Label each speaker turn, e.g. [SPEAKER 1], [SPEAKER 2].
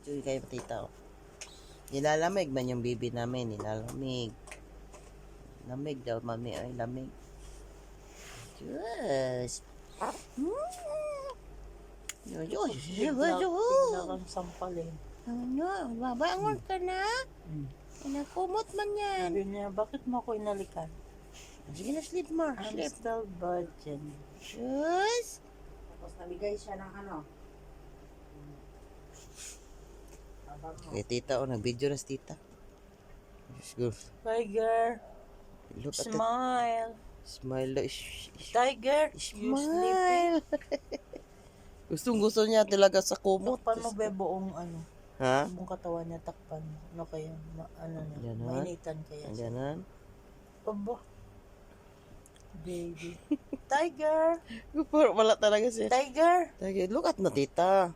[SPEAKER 1] Ito kayo tita. Oh. Nilalamig man yung baby namin. Nilalamig. Lamig daw, mami. Ay, lamig. Diyos. Diyos.
[SPEAKER 2] Bigla kang sampalin.
[SPEAKER 1] Ano? Babangon ka na? Nakumot man yan.
[SPEAKER 2] Sabi niya, bakit mo ako inalikan?
[SPEAKER 1] Sige na, sleep more.
[SPEAKER 2] I'm
[SPEAKER 1] Sleep.
[SPEAKER 2] still virgin.
[SPEAKER 1] Diyos.
[SPEAKER 3] Tapos nabigay siya ng ano.
[SPEAKER 1] Okay, tita. Oh, nag-video na si tita. Diyos ko.
[SPEAKER 2] Tiger,
[SPEAKER 1] Look at that.
[SPEAKER 2] smile.
[SPEAKER 1] Smile.
[SPEAKER 2] Tiger, you sleeping?
[SPEAKER 1] Smile. Gustong-gusto niya talaga sa kumot.
[SPEAKER 2] Takpan mo ba buong ano?
[SPEAKER 1] Ha?
[SPEAKER 2] Buong katawan niya, takpan mo. Ano kaya? Ano na?
[SPEAKER 1] Ganon?
[SPEAKER 2] Mainitan kaya siya.
[SPEAKER 1] Ganon.
[SPEAKER 2] Aba. Baby. Tiger!
[SPEAKER 1] Wala talaga siya.
[SPEAKER 2] Tiger!
[SPEAKER 1] Look at na tita.